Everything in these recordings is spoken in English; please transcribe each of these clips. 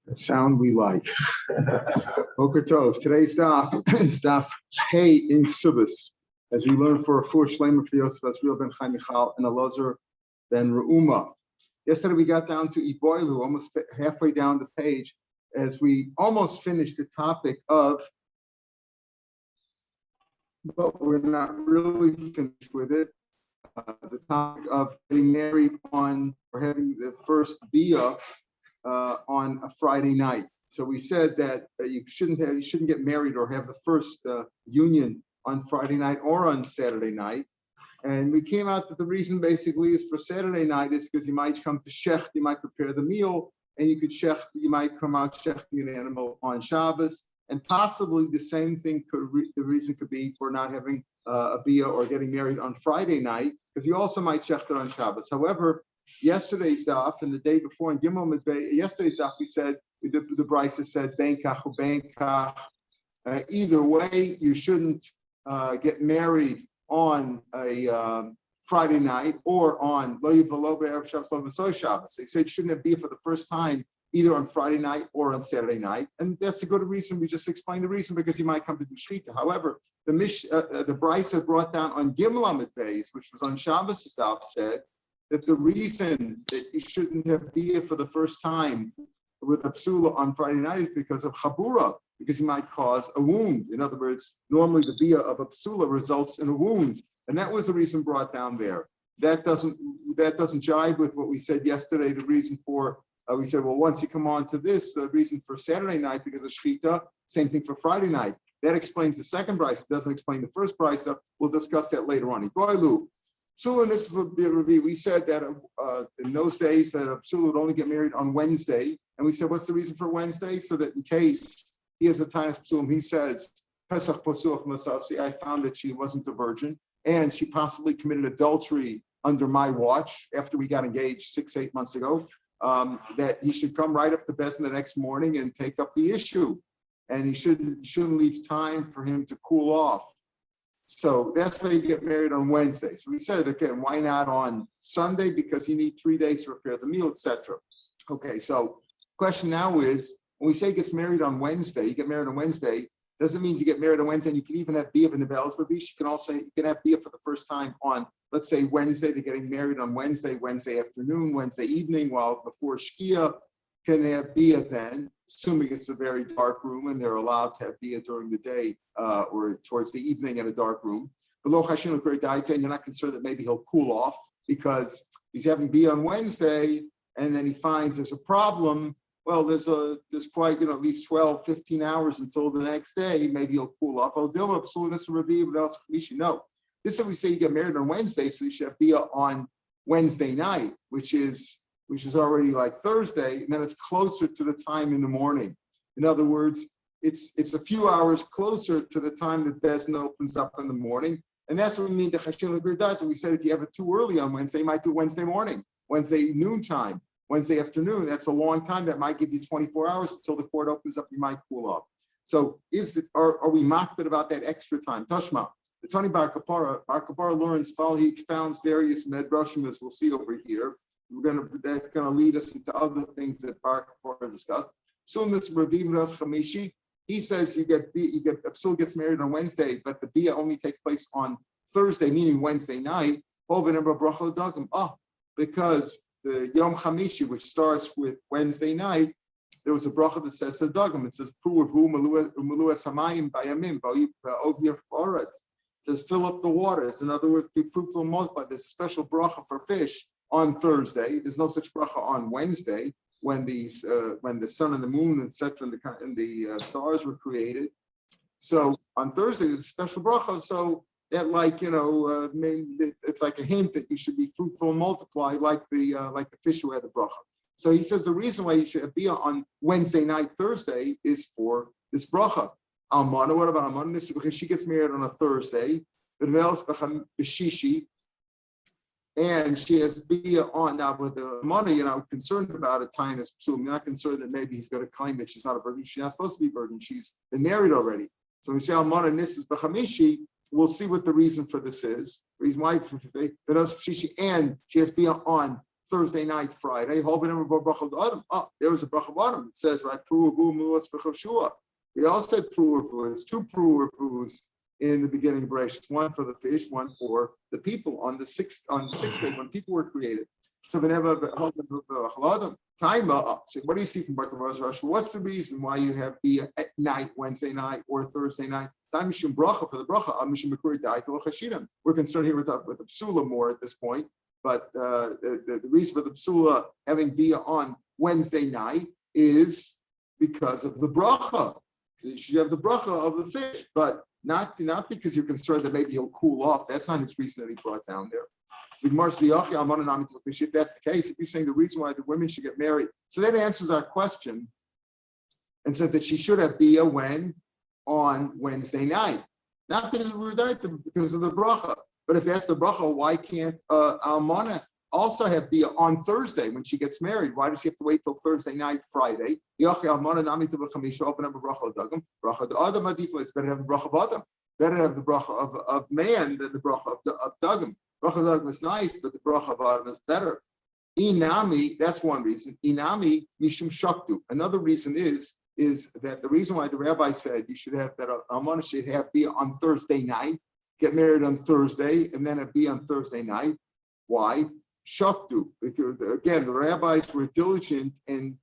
The sound we like. Boker Tov. Today's daf is daf Hey in Ksubis, as we learn for a full shleima for Yosef Asriel ben Chaim Michal and Elazar ben Reuma. Yesterday we got down to Iboilu, almost halfway down the page, as we almost finished the topic of, but we're not really finished with it. The topic of getting married on, or having the first bia on a Friday night. So we said that you shouldn't get married or have the first union on Friday night or on Saturday night. And we came out that the reason basically is for Saturday night is because you might come to shecht, you might prepare the meal, and you might come out shechting an animal on Shabbos. And possibly the same thing the reason could be for not having a bia or getting married on Friday night, because you also might shecht it on Shabbos. However, yesterday's daf and the day before in Gimel Midbei, yesterday's daf we said the Brisa said ben kach or ben kach. Either way, you shouldn't get married on a Friday night or on Lo Yivalo Be'erev Shabbos Lo V'Soy Shabbos. They said you shouldn't have bia for the first time either on Friday night or on Saturday night, and that's a good reason. We just explained the reason because you might come to do shchita. However, the Brisa brought down on Gimel Amid Beis, which was on Shabbos daf, said that the reason that you shouldn't have bia for the first time with a psula on Friday night is because of chabura, because you might cause a wound. In other words, normally the bia of a psula results in a wound, and that was the reason brought down there. That doesn't jive with what we said yesterday. The reason for we said, well, once you come on to this, the reason for Saturday night because of shchita, same thing for Friday night. That explains the second brisa. Doesn't explain the first brisa. We'll discuss that later on. Psula, this would be a review. We said that in those days that a psula would only get married on Wednesday, and we said, what's the reason for Wednesday? So that in case he has a tainus psulim, he says, Pesach posuach masasi, I found that she wasn't a virgin, and she possibly committed adultery under my watch after we got engaged 6-8 months ago. That he should come right up to Bezdin the next morning and take up the issue, and he shouldn't leave time for him to cool off. So that's why you get married on Wednesday. So we said, again, why not on Sunday? Because you need 3 days to prepare the meal, etc. Okay, so question now is, when we say he gets married on Wednesday, you get married on Wednesday, doesn't mean you get married on Wednesday and you can even have bia in the bells, but you can have bia for the first time on, let's say, Wednesday. They're getting married on Wednesday afternoon, Wednesday evening, while before Shkia. Can they have bia then, assuming it's a very dark room and they're allowed to have bia during the day or towards the evening in a dark room? Below Hashin and you're not concerned that maybe he'll cool off because he's having bia on Wednesday and then he finds there's a problem. Well, there's quite, at least 12, 15 hours until the next day. Maybe he'll cool off. No, this is we say you get married on Wednesday, so you should have bia on Wednesday night, which is already like Thursday, and then it's closer to the time in the morning. In other words, it's a few hours closer to the time that Bezdin opens up in the morning, and that's what we mean the Chashin L'Gridat. We said if you have it too early on Wednesday, you might do Wednesday morning, Wednesday noontime, Wednesday afternoon. That's a long time. That might give you 24 hours until the court opens up. You might cool off. So are we makbid about that extra time? Tashma. The Tani Bar Kapara learns, he expounds various medrashim, as we'll see over here. That's going to lead us into other things that Bar Kapara discussed. Sunnah Raviv Ras Chamishi. He says a psul gets married on Wednesday, but the bia only takes place on Thursday, meaning Wednesday night. Because the Yom Chamishi, which starts with Wednesday night, there was a bracha that says the dagam. It says Pruvu Malua Samayim Bayamim Ovir Foretz. It says fill up the waters. In other words, be fruitful and multiply. There's a special bracha for fish on Thursday. There's no such bracha on Wednesday when the sun and the moon, etc., and the stars were created. So on Thursday there's a special bracha. So that, it's like a hint that you should be fruitful and multiply, like the fish who had the bracha. So he says the reason why you should be on Wednesday night, Thursday, is for this bracha. Almana, what about Almana? This is because she gets married on a Thursday, and she has bia on. Now with the money, concerned about a tainus psulim. You're not concerned that maybe he's going to claim that she's not a virgin. She's not supposed to be a virgin. She's been married already. So we say Almana Nisas B'chamishi. We'll see what the reason for this is. The reason why and she has bia on Thursday night, Friday. Oh, there was a bracha of autumn. It says, right, we all said pruvu. It's two pruvus in the beginning of Bereshit. One for the fish, one for the people on the sixth day when people were created. So they never time. So what do you see from Barkavaz Rosh? What's the reason why you have bia at night, Wednesday night or Thursday night? Time mishum bracha for the bracha. Mishum makuri da'atel chashidim. We're concerned here with the psula more at this point, but the reason for the psula having bia on Wednesday night is because of the bracha. You should have the bracha of the fish, but not because you're concerned that maybe he'll cool off. That's not his reason that he brought down there. If that's the case, if you're saying the reason why the women should get married, so that answers our question and says that she should have bia when? On Wednesday night. Not because of Rudaita, because of the bracha. But if that's the bracha, why can't Almana also have bia on Thursday when she gets married? Why does she have to wait till Thursday night, Friday? Open up a bracha of Dagam. Bracha of Adam Adifla. It's better to have the bracha of Adam. Better to have the bracha of man than the bracha of Dagam. Bracha of Dagam is nice, but the bracha of Adam is better. Inami, that's one reason. Inami mishum shaktu. Another reason is that the reason why the rabbi said you should have that Almana should have bia on Thursday night, get married on Thursday, and then be on Thursday night. Why? Shaktu, because again, the rabbis were diligent in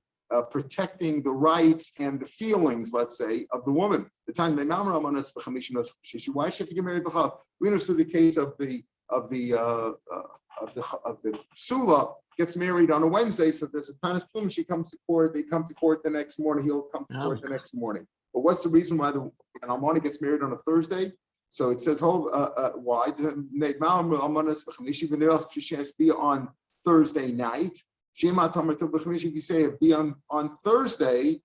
protecting the rights and the feelings, let's say, of the woman. The time they why should she have to get married? We understood the case of the psula gets married on a Wednesday, so there's a tanis plum. She comes to court. They come to court the next morning. He'll come to court the next morning. But what's the reason why an almana gets married on a Thursday? So it says, why? She has to be on Thursday night. If you say be on Thursday,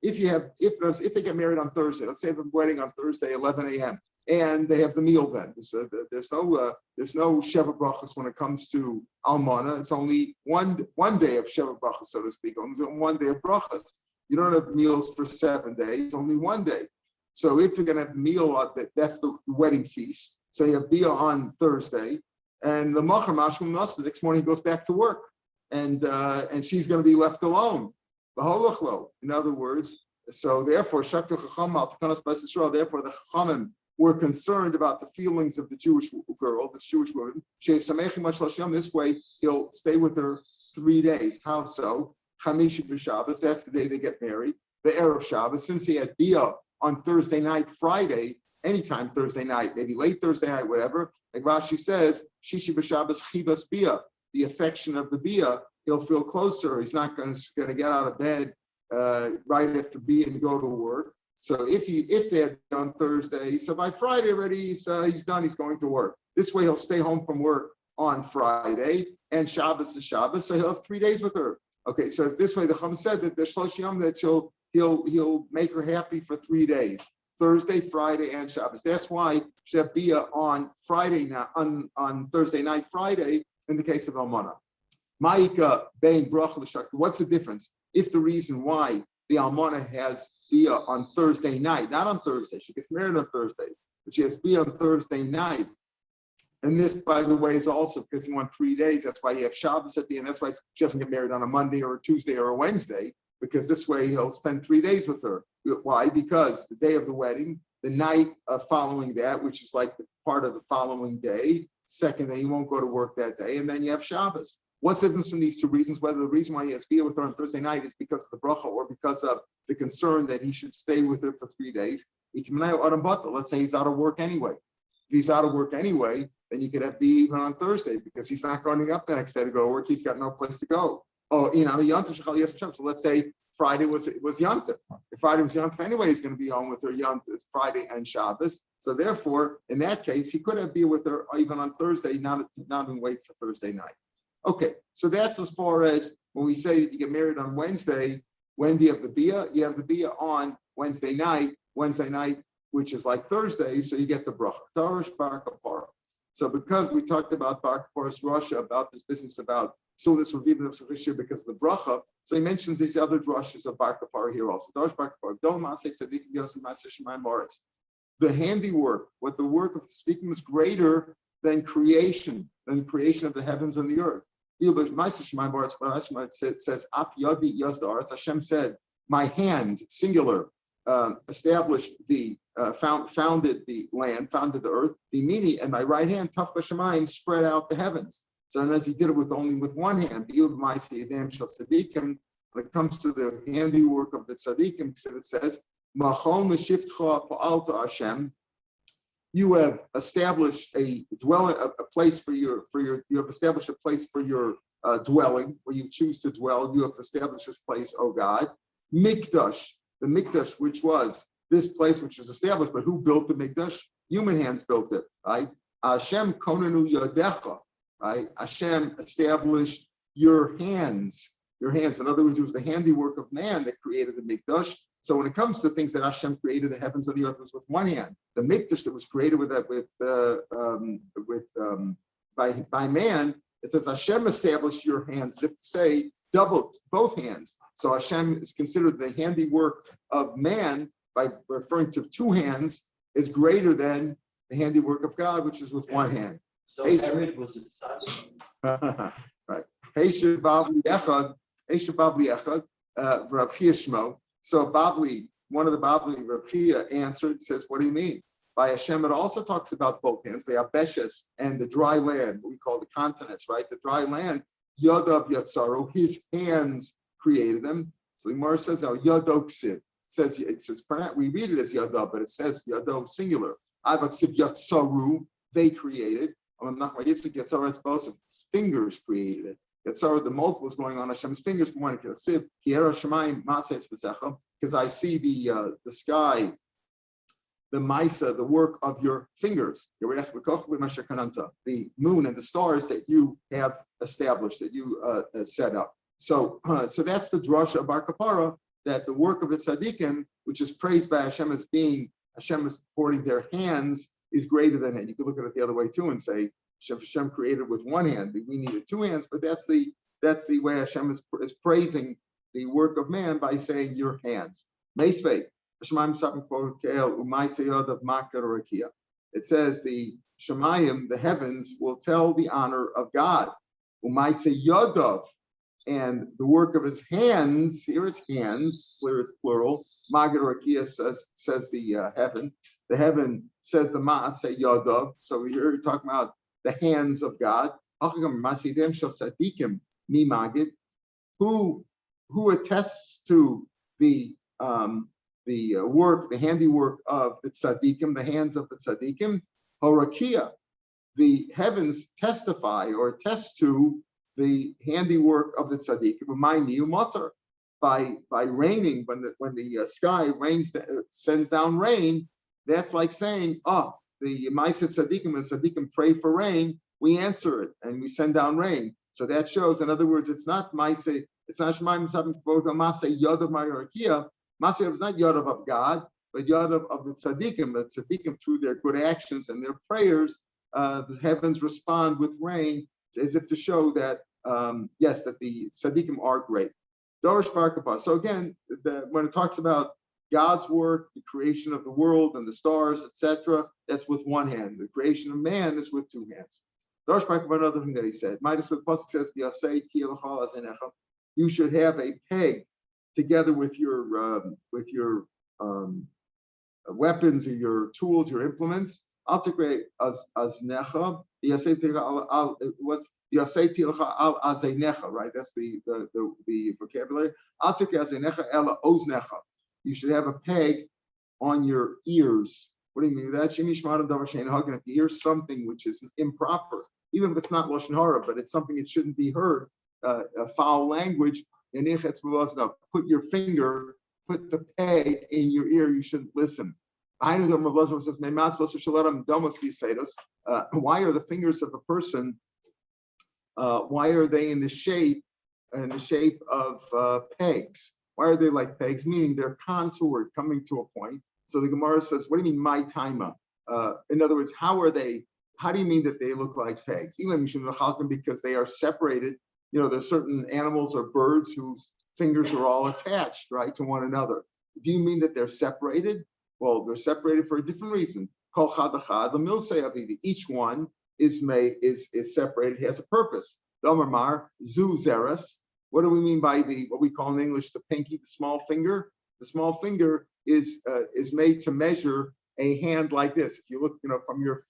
if they get married on Thursday, let's say the wedding on Thursday, 11 a.m. and they have the meal then. So there's no Sheva Brachas when it comes to Almana. It's only one day of Sheva Brachas, so to speak. Only 1 day of Brachas. You don't have meals for 7 days, only 1 day. So if you're going to have the meal, that's the wedding feast. So you have Bia on Thursday, and the Machar Mashkum Nas, the next morning he goes back to work, and she's going to be left alone. In other words, so therefore, therefore the Chachamim were concerned about the feelings of the Jewish girl, this Jewish woman. This way, he'll stay with her 3 days. How so? Chamishi b'Shabbos, that's the day they get married. The Erev Shabbos, since he had Bia on Thursday night, Friday, anytime Thursday night, maybe late Thursday night, whatever. Like Rashi says, Shishi b'Shabbos chibas Bia, the affection of the Bia, he'll feel closer. He's not going to get out of bed right after Bia and go to work. So if they had on Thursday, so by Friday already he's done. He's going to work. This way he'll stay home from work on Friday, and Shabbos is Shabbos, so he'll have 3 days with her. Okay, so if this way the Chum said that the Shlosh Yom that he'll make her happy for 3 days, Thursday, Friday, and Shabbos. That's why she'll be on Friday now, on Thursday night, Friday, in the case of Almana. Ma'ika bein bracha l'shakta. What's the difference? If the reason why the Almana has Bia on Thursday night, not on Thursday, she gets married on Thursday, but she has Bia on Thursday night. And this, by the way, is also because you want 3 days. That's why you have Shabbos at the end. That's why she doesn't get married on a Monday or a Tuesday or a Wednesday, because this way he'll spend 3 days with her. Why? Because the day of the wedding, the night following that, which is like part of the following day, second day, he won't go to work that day, and then you have Shabbos. What's the difference from these two reasons? Whether the reason why he has Bia with her on Thursday night is because of the bracha or because of the concern that he should stay with her for 3 days. Let's say he's out of work anyway. If he's out of work anyway, then you could have Bia even on Thursday because he's not going up the next day to go to work. He's got no place to go. So let's say Friday was Yontif. If Friday was Yontif anyway, he's going to be home with her Yontif, Friday and Shabbos. So therefore, in that case, he could have Bia with her even on Thursday, not even wait for Thursday night. Okay, so that's as far as when we say that you get married on Wednesday. When do you have the Bia? You have the Bia on Wednesday night, which is like Thursday, so you get the bracha. Darish Bar Kapara. So because we talked about Bar Kaparas Russia, about this business about Sulis or Vivin of Sufisha because of the bracha, so he mentions these other drushes of Bar Kapara here also. Darish Bar Kapara. Don't Masek Tzadikim Yosef Maseh Shemayim Baretz. The handiwork, what the work of Tzadikim is greater than creation of the heavens and the earth. It says, Hashem said, my hand, singular, established founded the land, founded the earth, Bimini, and my right hand, Tafka Shemayim, spread out the heavens. So as he did it only with one hand, when it comes to the handiwork of the tzaddikim, it says, you have established a dwelling, a place for your. You have established a place for your dwelling, where you choose to dwell. You have established this place, O God. Mikdash, the Mikdash, which was this place which was established, but who built the Mikdash? Human hands built it, right? Hashem konenu yadecha, right? Hashem established your hands. Your hands. In other words, it was the handiwork of man that created the Mikdash. So when it comes to things that Hashem created, the heavens and the earth was with one hand. The Mikdash that was created by man, it says Hashem established your hands, as if to say doubled both hands. So Hashem is considered the handiwork of man by referring to two hands is greater than the handiwork of God, which is with one hand. So Herod was a disciple. Right. Heisha Bavli Echad, Rav Shapiro. So Bavli, one of the Bavli, Rav Shapiro answered, says, what do you mean? By Hashem, it also talks about both hands, the Abeshes and the dry land, what we call the continents, right? The dry land, Yadav Yatzaru, his hands created them. So the Gemara says, now Yadov Ksiv. It says, we read it as Yadav, but it says Yadov singular. Avaksiv Yatzaru, they created. Yatzaru, it's both fingers created it. Yatzar, the multiple is going on Hashem's fingers from one because I see the sky, the Maisa, the work of your fingers, the moon and the stars that you have established, that you set up. So that's the drasha of Bar Kapara, that the work of the tzaddikim, which is praised by Hashem as being, Hashem is supporting their hands, is greater than it. You could look at it the other way too and say, Hashem created with one hand. We needed two hands, but that's the way Hashem is praising the work of man by saying your hands. It says the Shemayim, the heavens, will tell the honor of God. And the work of his hands, here it's hands, where it's plural. Magad Rakia says the heaven. The heaven says the Ma'aseh Yadav. So here you're talking about the hands of God, who attests to the work, the handiwork of the tzaddikim, the hands of the tzaddikim. Horakia, the heavens testify or attest to the handiwork of the tzaddikim. By raining, when the sky sends down rain, that's like saying, the Ma'aseh Tzaddikim and Tzaddikim pray for rain, we answer it and we send down rain. So that shows, in other words, it's not Ma'aseh, it's not Shemayim Ma'aseh Yadav Ma'arakia. Ma'aseh is not Yadav of God, but Yadav of the Tzaddikim. The Tzaddikim, through their good actions and their prayers, the heavens respond with rain, as if to show that, yes, that the Tzaddikim are great. Dorish Bar Kappa. So again, when it talks about God's work, the creation of the world and the stars, etc., that's with one hand. The creation of man is with two hands. Another thing that he said, Midas the Pasuk says, you should have a peg together with your weapons or your tools, your implements. I'll take as necha. It was al azenecha, right? That's the vocabulary. I'll take as necha ela oznecha. You should have a peg on your ears. What do you mean by that? If you hear something which is improper, even if it's not Lashon Hara, but it's something that shouldn't be heard, a foul language, put your finger, put the peg in your ear, you shouldn't listen. Why are the fingers of a person, why are they in the shape of pegs? Why are they like pegs? Meaning they're contoured, coming to a point. So the Gemara says, what do you mean, my taima? In other words, how do you mean that they look like pegs? Because they are separated. There's certain animals or birds whose fingers are all attached, right, to one another. Do you mean that they're separated? Well, they're separated for a different reason. Each one is separated, has a purpose. Domarmar, zu zeres. What do we mean by what we call in English the pinky, the small finger? The small finger is made to measure a hand like this. If you look, from your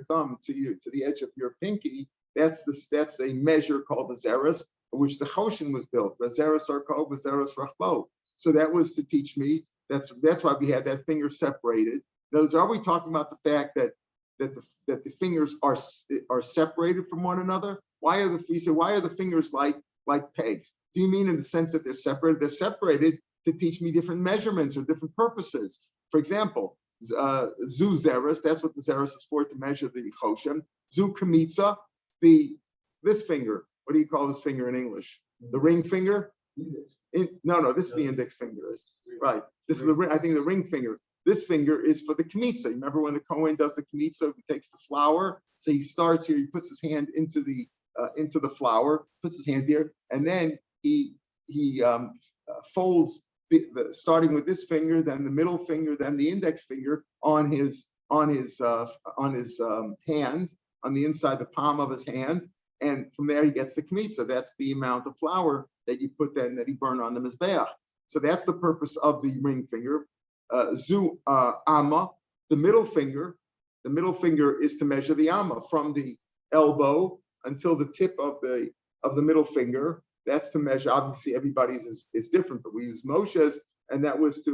thumb to the edge of your pinky, that's a measure called the zeres, which the choshen was built. Zeres arko, zeres rachbo. So that was to teach me. That's why we had that finger separated. Now, are we talking about the fact that the fingers are separated from one another? Why are the fingers like pegs? Do you mean in the sense that they're separated? They're separated to teach me different measurements or different purposes. For example, zu zeres, that's what the zeres is for, to measure the choshen. Zu kamitza, this finger. What do you call this finger in English? The ring finger? No, this is the index finger. Right. This is the ring. I think the ring finger. This finger is for the kmitza. You remember when the Kohen does the kmitza, he takes the flour. So he starts here. He puts his hand into the flour, puts his hand here, and then he folds starting with this finger, then the middle finger, then the index finger on his hand, on the inside the palm of his hand, and from there he gets the kmitza. That's the amount of flour that you put then that he burned on the mizbeach. So that's the purpose of the ring finger. Zu amma, the middle finger. The middle finger is to measure the amma from the elbow until the tip of the middle finger. That's to measure. Obviously, everybody's is different, but we use Moshe's, and that was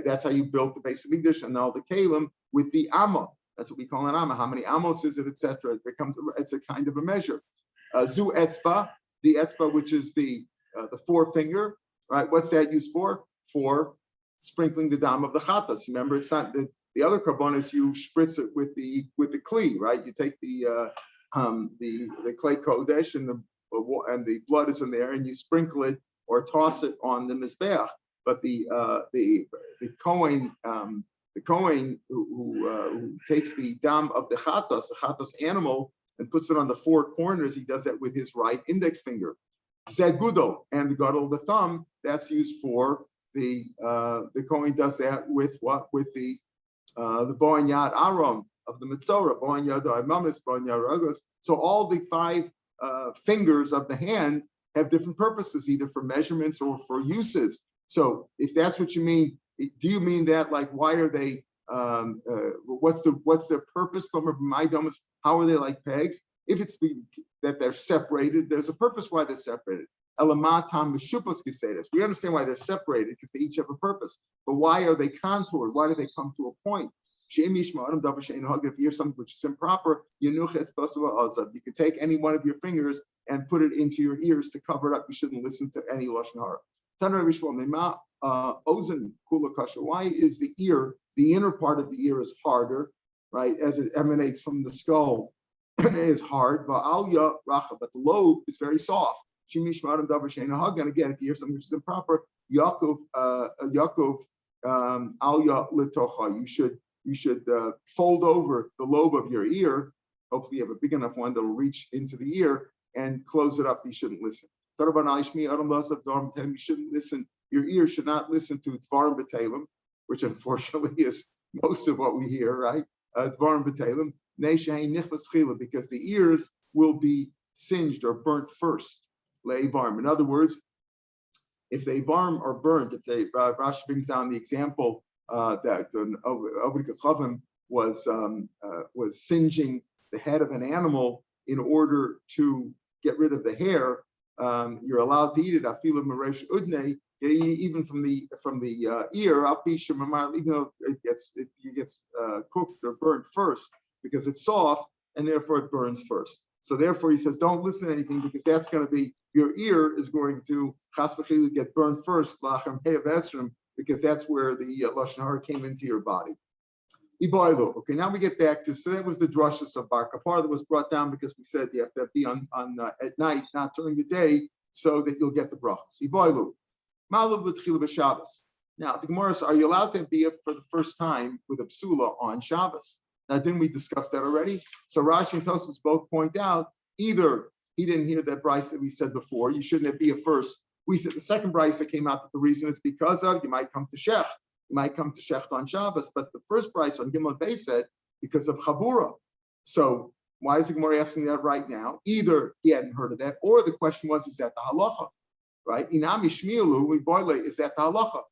that's how you built the base of English and all the kalim with the amma. That's what we call an amma. How many amos is it, etc. It's a kind of a measure. Zu etzba, the etzba, which is the forefinger, right? What's that used for? For sprinkling the dam of the chatas. Remember, it's not the other karbonis. You spritz it with the kli, right? You take the clay kodesh and the blood is in there, and you sprinkle it or toss it on the mizbeach. But the Kohen who takes the dam of the chatas animal, and puts it on the four corners, he does that with his right index finger. Zegudo, and the gadol, the thumb, that's used for the Kohen does that with what? With the Boan Yad Aram of the Mitzorah, Boan Yad Mamis, Boan Yad Ragos. So all the five fingers of the hand have different purposes, either for measurements or for uses. So if that's what you mean, do you mean that, like, why are they? What's their purpose? How are they like pegs? If it's that they're separated, there's a purpose why they're separated. We understand why they're separated because they each have a purpose. But why are they contoured? Why do they come to a point? If you hear something which is improper, you can take any one of your fingers and put it into your ears to cover it up. You shouldn't listen to any lashon hara. Why is the ear, the inner part of the ear, is harder, right? As it emanates from the skull, is hard. But the lobe is very soft. And again, if you hear something which is improper, Yaakov you should fold over the lobe of your ear. Hopefully you have a big enough one that'll reach into the ear, and close it up. You shouldn't listen. You shouldn't listen. Your ear should not listen to Dvarim B'Telem, which unfortunately is most of what we hear, right? Dvarim B'Telem, because the ears will be singed or burnt first. Le'Ivarm. In other words, if the Ivarm are burnt, Rashi brings down the example that Avrik Chavim was singeing the head of an animal in order to get rid of the hair. You're allowed to eat it. Afilu Maresh Udne, even from the ear. Even though it gets cooked or burnt first, because it's soft and therefore it burns first. So therefore he says, don't listen to anything, because that's going to be, your ear is going to chas v'chilul get burned first, lachem he'av esrim, because that's where the lashon hara came into your body. Okay, now we get back to, so that was the drushes of Bar Kapar that was brought down because we said you have to be on at night, not during the day, so that you'll get the brachas. Now the Gemara says, are you allowed to be up for the first time with a psula on Shabbos? Now, didn't we discuss that already? So Rashi and Tosfos both point out, either he didn't hear that brayso that we said before, you shouldn't be a first. We said the second brayso that came out that the reason is because of, you might come to Shecht. You might come to Shecht on Shabbos, but the first brayso on Gimel Beis said because of Chabura. So Why is the Gemara asking that right now? Either he hadn't heard of that, or the question was, is that the halacha, right? Inami shmielu, we boile, is that the halacha?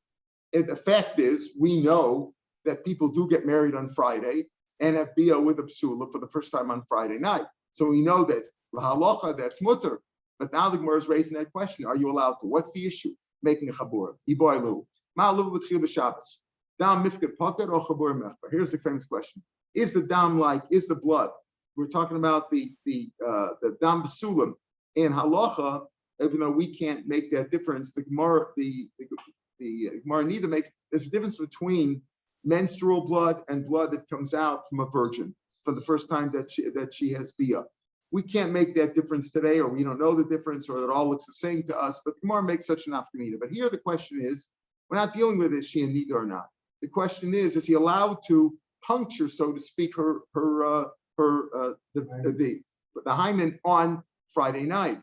And the fact is, we know that people do get married on Friday and have bia with a psula for the first time on Friday night. So we know that the halacha, that's mutter. But now the Gemara is raising that question: are you allowed to? What's the issue? Making a chabura. Iboilu. Ma'alu b'tchil b'Shabbos. Dam mifked pocket or chabur mechbar. Here's the famous question: is the dam is the blood? We're talking about the dam b'sulam and halacha. Even though we can't make that difference, the Gemara neither makes. There's a difference between menstrual blood and blood that comes out from a virgin for the first time that she has bia. We can't make that difference today, or we don't know the difference, or it all looks the same to us. But the Gemara makes such an afternoon. But here the question is, we're not dealing with is she a nida or not. The question is he allowed to puncture, so to speak, the hymen on Friday night?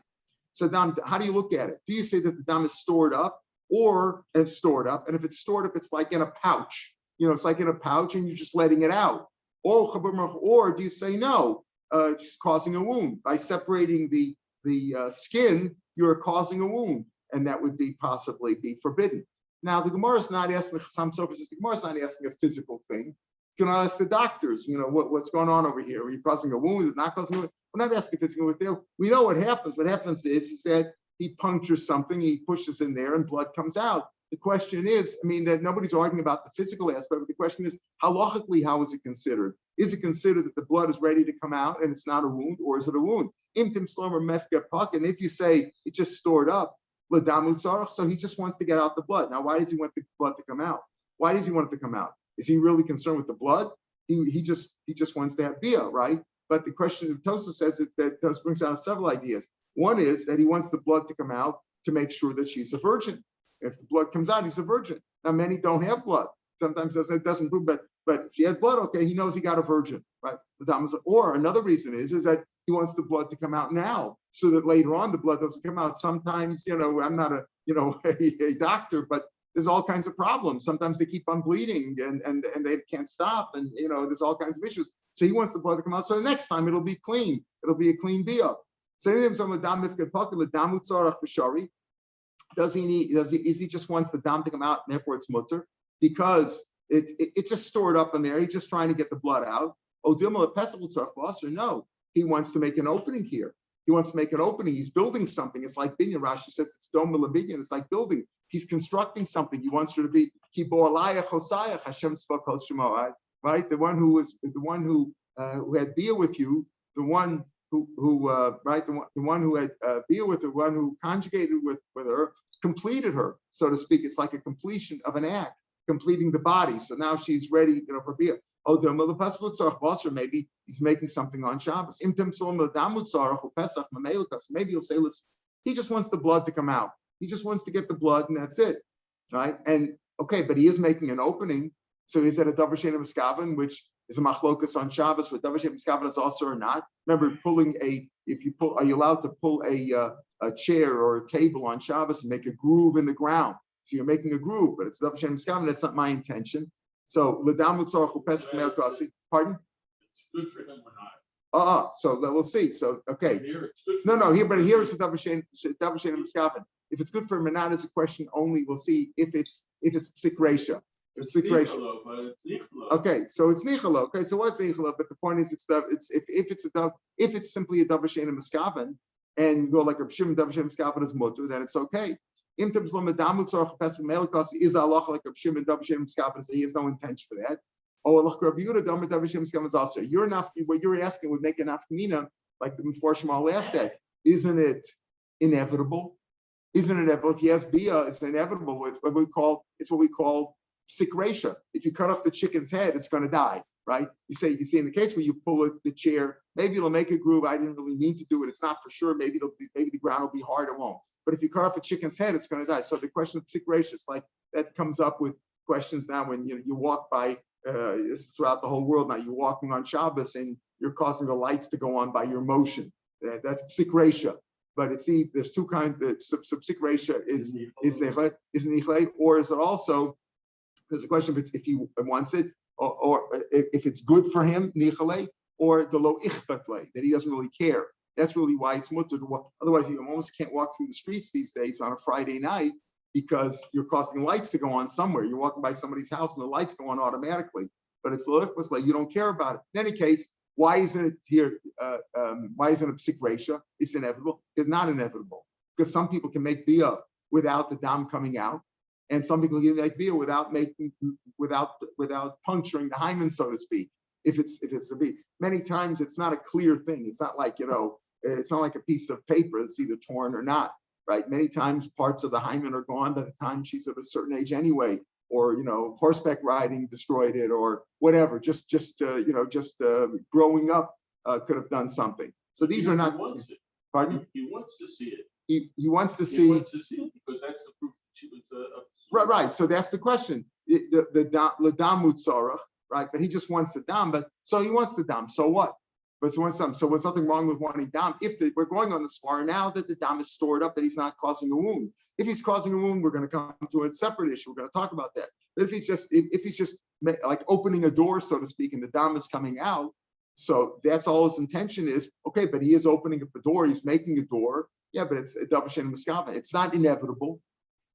So dam, how do you look at it? Do you say that the dam is stored up, or it's stored up? And if it's stored up, it's like in a pouch. It's like in a pouch, and you're just letting it out. Or do you say no? Just causing a wound by separating the skin. You're causing a wound, and that would possibly be forbidden. Now the Gemara is not asking the Gemara is not asking a physical thing. You can ask the doctors. What's going on over here? Are you causing a wound? Is it not causing a wound? We're not asking physical. We know what happens. What happens is that he punctures something, he pushes in there, and blood comes out. The question is, that nobody's arguing about the physical aspect, but the question is, halachically, how is it considered? Is it considered that the blood is ready to come out and it's not a wound, or is it a wound? And if you say it's just stored up, so he just wants to get out the blood. Now, why does he want the blood to come out? Why does he want it to come out? Is he really concerned with the blood? He just wants to have bia, right? But the question of Tosa says that Tosa brings out several ideas. One is that he wants the blood to come out to make sure that she's a virgin. If the blood comes out, he's a virgin. Now, many don't have blood. Sometimes it doesn't prove, but if she had blood, okay, he knows he got a virgin, right? Or another reason is that he wants the blood to come out now, so that later on the blood doesn't come out. Sometimes, I'm not a doctor, but there's all kinds of problems. Sometimes they keep on bleeding and they can't stop, and there's all kinds of issues. So he wants the blood to come out. So the next time it'll be clean. It'll be a clean bia. Does he just wants the dam to come out, and therefore it's mutter? Because it's just stored up in there. He's just trying to get the blood out. No, he wants to make an opening here. He wants to make an opening. He's building something. It's like binyan. Rashi says it's dom milabinyan. It's like building. He's constructing something. He wants her to be right. The one who had bia with you, the one who had bia with her, one who conjugated with her, completed her, so to speak. It's like a completion of an act, completing the body. So now she's ready, for bia. Maybe he's making something on Shabbos. Maybe he'll say, listen, he just wants the blood to come out. He just wants to get the blood, and that's it, right? And okay, but he is making an opening. So is that a davar she'eino miskaven, which is a machlokas on Shabbos, where davar she'eino miskaven is also or not? Remember, are you allowed to pull a chair or a table on Shabbos and make a groove in the ground? So you're making a groove, but it's davar she'eino miskaven. That's not my intention. So l'dam utzarach u'pesach me'el kasi. Pardon? It's good for him or not. So we'll see. So okay. Here it's good No, here it's a davar she'eino miskaven. If it's good for him or not is a question only. We'll see if it's psik ratio. It's nichalo, but it's nichalo. Okay, so it's nichalo. Okay, so what's nichalo? But the point is, if it's simply a davar she'eino miskaven, and you go like Rav Shimon, davar she'eino miskaven is mutter, then it's okay. Im terms lo medam utzarach pesach me'el kasi is halacha like Rav Shimon, davar she'eino miskaven, so he has no intention for that. Oh, like Rav Yehuda, davar she'eino miskaven is also. What you're asking would make an afkamina like the Meforshim all asked that. Isn't it inevitable? Isn't it inevitable? If he has bia, it's inevitable. It's what we call psik ratio. If you cut off the chicken's head, it's going to die, right? You see in the case where you pull the chair, maybe it'll make a groove. I didn't really mean to do it. It's not for sure. Maybe the ground will be hard. It won't. But if you cut off a chicken's head, it's going to die. So the question of psik ratio is like that comes up with questions now when you walk by. This is throughout the whole world now. You're walking on Shabbos and you're causing the lights to go on by your motion. That's psik ratio. But there's two kinds. The psik ratio is nichle, or is it also? There's a question if he wants it, or if it's good for him, nichale, or the lo ichbatle, that he doesn't really care. That's really why it's mutter to walk. Otherwise, you almost can't walk through the streets these days on a Friday night because you're causing lights to go on somewhere. You're walking by somebody's house and the lights go on automatically. But it's lo ichbatle, you don't care about it. In any case, why isn't it here? Why isn't it psik reisha? It's inevitable. It's not inevitable because some people can make bia without the dam coming out, and some people can make bia without puncturing the hymen, so to speak. If it's a bia, many times it's not a clear thing. It's not like it's not like a piece of paper that's either torn or not, right? Many times parts of the hymen are gone by the time she's of a certain age anyway. Or horseback riding destroyed it, or whatever. Just growing up could have done something. So these are not. He wants it. Pardon? He wants to see it. He wants to see. He wants to see it because that's the proof. She was Right. So that's the question. The dam mutzarach, right? But he just wants the dam. But so he wants the dam. So what? But he wants some. So there's nothing wrong with wanting dam. We're going on this far now that the dam is stored up, that he's not causing a wound. If he's causing a wound, we're going to come to a separate issue. We're going to talk about that. But if he's just like opening a door, so to speak, and the dam is coming out, so that's all his intention is. Okay, but he is opening up a door. He's making a door. Yeah, but it's a davar she'ein miskaven. It's not inevitable,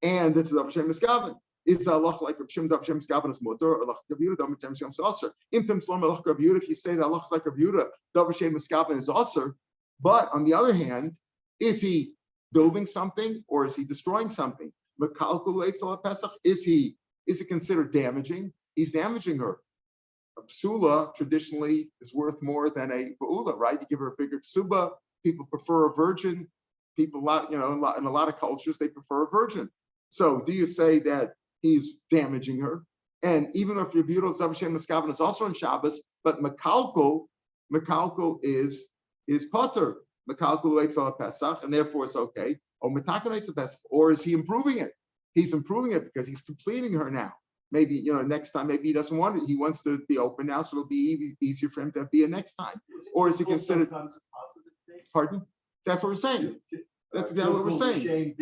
and it's a davar she'ein miskaven. Is Allah like Rav Shimon davar she'ein miskaven is mutter, or Allah Rav Yehuda davar she'ein miskaven is aser? Imtim slom Allah Rav Yehuda. If you say that Allah is like Rav Yehuda, davar she'ein miskaven is aser. But on the other hand, is he building something or is he destroying something? Is it considered damaging? He's damaging her. A psula traditionally is worth more than a ba'ula, right? You give her a bigger ksuba. People prefer a virgin. People, in a lot of cultures, they prefer a virgin. So do you say that he's damaging her? And even if your beautiful davar she'ein miskaven is also on Shabbos, but makalko is potter. Makalko waits till Pesach, and therefore it's okay. Or is he improving it? He's improving it because he's completing her now. Maybe, next time, maybe he doesn't want it. He wants to be open now, so it'll be easier for him to be a next time. Or is he considered? Pardon? That's what we're saying. That's exactly what we're saying.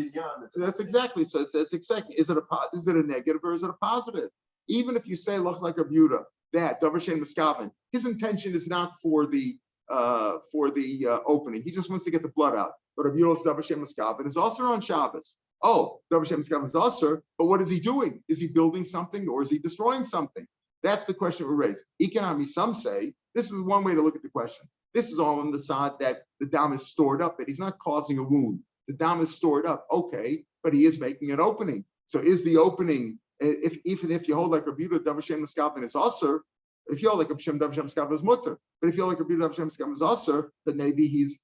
That's exactly. So it's exactly. Is it a negative or is it a positive? Even if you say looks like a Yehuda, that davar she'ein miskaven, his intention is not for the opening. He just wants to get the blood out. But Rav Yehuda's davar she'ein miskaven is also on Shabbos. Oh, davar she'ein miskaven is also, but what is he doing? Is he building something or is he destroying something? That's the question we raise. Economy, some say, this is one way to look at the question. This is all on the side that the dam is stored up, that he's not causing a wound. The dam is stored up, okay, but he is making an opening. So is the opening, even if you hold like Rav Yehuda, davar she'ein miskaven is also, if you hold like Rav Shimon, davar she'ein miskaven is mutter. But if you hold like Rav Yehuda, davar she'ein miskaven is also, then maybe he's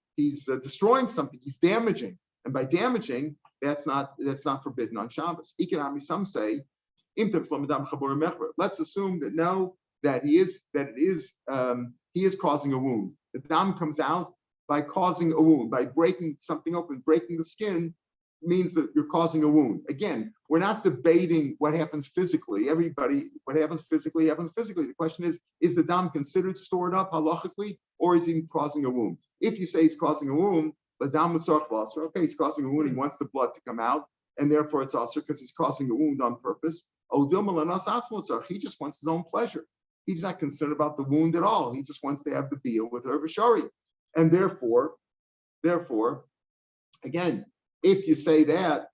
destroying something. He's damaging, and by damaging, that's not forbidden on Shabbos. Economy, some say, let's assume that no, he is causing a wound. The dam comes out by causing a wound, by breaking something open, breaking the skin means that you're causing a wound. Again, we're not debating what happens physically. What happens physically happens physically. The question is the dam considered stored up halachically, or is he causing a wound? If you say he's causing a wound, the dam mutzarach v'aser, okay, he's causing a wound, he wants the blood to come out, and therefore it's aser because he's causing a wound on purpose. He just wants his own pleasure. He's not concerned about the wound at all. He just wants to have the deal with Rav Shari. And therefore, again, if you say that,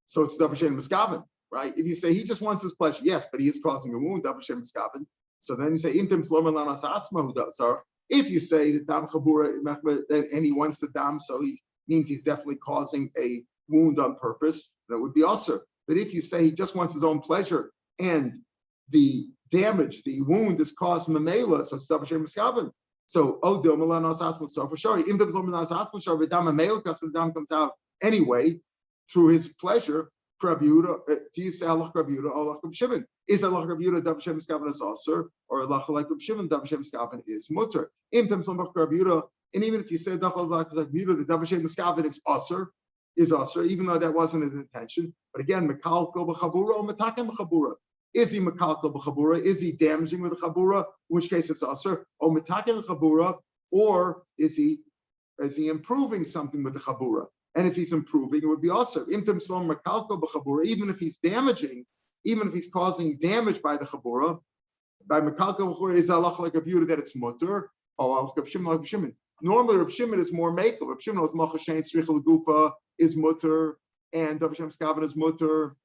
so it's davar she'ein miskaven, right? If you say he just wants his pleasure, yes, but he is causing a wound, davar she'ein miskaven. So then you say imtim sloma lanas atzma hu. If you say the dam chabura and he wants the dam, so he means he's definitely causing a wound on purpose, that would be aser. But if you say he just wants his own pleasure and the damage, the wound is caused mamela, so it's davar she'ein miskaven. So odil malanas asma, so for sure, if the dam comes out anyway through his pleasure. Rav Yehuda, do you say Allah Rav Yehuda or Allah Rav Shimon? Is Allah Rav Yehuda davar she'ein miskaven is aser, or Allah like Rav Shimon davar she'ein miskaven is mutter? And even if you say Rav Yehuda, the davar she'ein miskaven is aser, even though that wasn't his intention. But again, mekalko b'chabura or metakem b'chabura. Is he mekalko b'chabura? Is he damaging with the chabura? In which case it's aser. Or metakem b'chabura, or is he improving something with the chabura? And if he's improving, it would be also even if he's damaging, even if he's causing damage by the chabura, By Mekalkel is Allah like a beauty that it's mutter. Oh, Rav Shimon. Normally, Rav Shimon is more makel. Rav Shimon is machashein strichel gufa is mutter, and Dav Shem Skavan is mutter,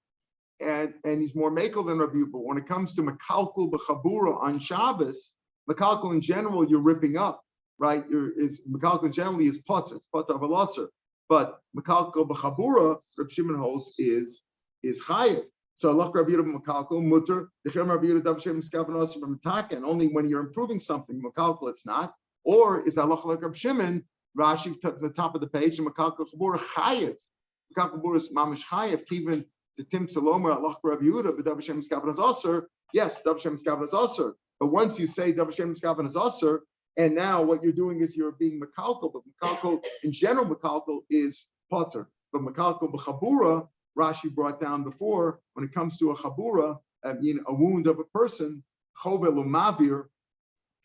and he's more makel than Rabbi. But when it comes to Mekalkel b'chabura on Shabbos, Mekalkel in general you're ripping up, right? Mekalkel generally is potter. It's potter of a losser. But Mekalkel b'chabura, Rav Shimon holds is chayiv. So Allah Rabbi Yehuda Mekalkel mutter. Dechem Rabbi Yehuda Dav Shem Skavan also from Taken. Only when you're improving something, Mekalkel it's not. Or is Allah like Rabbi Shimon? Rashi to the top of the page. And Mekalkel chabura chayiv. Mekalkel chabura is mamish chayiv. Even the Tim Salomer Allah Rabbi Yehuda, but Dav Shem Skavan is also. Yes, Dav Shem Skavan is also. But once you say Dav Shem Skavan is also, and now what you're doing is you're being Mekalkel. But Mekalkel in general, Mekalkel is potter. But Mekalkel b'chabura, Rashi brought down before, when it comes to a chabura, a wound of a person, chovel umavir,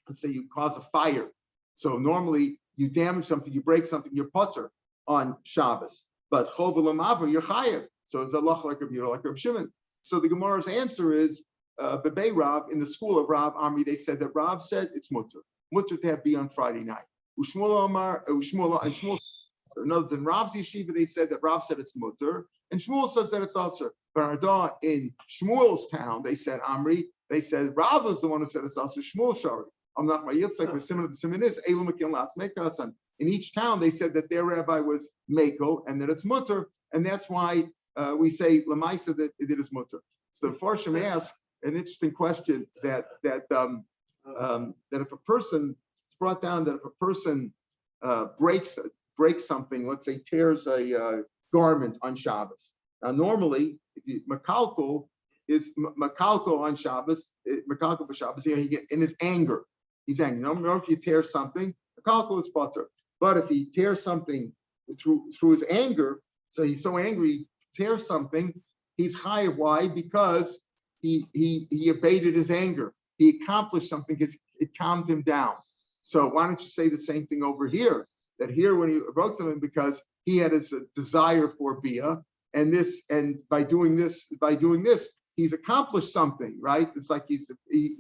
let's say you cause a fire. So normally you damage something, you break something, you're potter on Shabbos. But chovel umavir, you're chayev. So it's Allah like Rav Shimon. So the Gemara's answer is, Bebei Rav, in the school of Rav Amri, they said that Rav said it's mutter. Mutter to have be on Friday night. Ushmuel Amar, Ushmuel, and Shmuel, in other than Rav's yeshiva, they said that Rav said it's mutter, and Shmuel says that it's also. But in Shmuel's town, they said Amri, they said Rav is the one who said it's also. Shmuel Shari. I'm not my Yitzchak. The simon is Elu Mekin Latz Mekasan. In each town, they said that their rabbi was Meko and that it's mutter, and that's why we say Lamaisa that it is mutter. So the Farshim asked an interesting question that if a person, it's brought down that if a person breaks something, let's say tears a garment on Shabbos. Now normally, if you Mekalkel is Mekalkel on Shabbos, Mekalkel b'Shabbos, he get in his anger. He's angry. Now, if you tear something, Mekalkel is potter. But if he tears something through his anger, so he's so angry, tears something, he's chayiv. Why? Because he abated his anger. He accomplished something because it calmed him down. So why don't you say the same thing over here? That here when he broke something because he had his desire for bia, and by doing this, he's accomplished something, right? It's like he's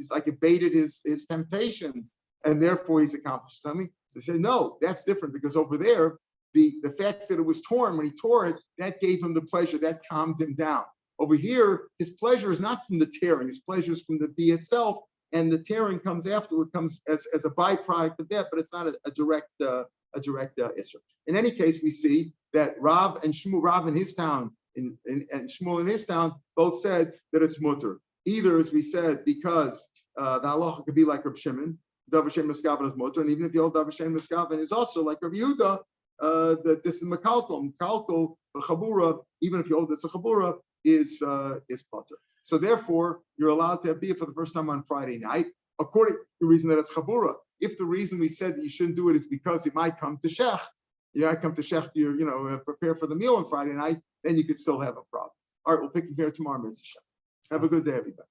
like abated his temptation, and therefore he's accomplished something. So they say, no, that's different because over there, the fact that it was torn, when he tore it, that gave him the pleasure, that calmed him down. Over here, his pleasure is not from the tearing, his pleasure is from the bee itself, and the tearing comes afterward, comes as a byproduct of that, but it's not a direct issur. In any case, we see that Rav and Shmuel, Rav in his town, and Shmuel in his town, both said that it's mutter. Either, as we said, because the halacha could be like Rav Shimon, Dav Shem Meskavan is mutter, and even if the old Dav Shem Meskavan is also like Rav Yehuda, that this is Mekalkel, the Chabura, even if you hold this a Chabura, is potter. So therefore, you're allowed to have bia for the first time on Friday night, according to the reason that it's Chabura. If the reason we said that you shouldn't do it is because you might come to Shech, prepare for the meal on Friday night, then you could still have a problem. All right, we'll pick it here tomorrow, Mr. Shech. Have a good day, everybody.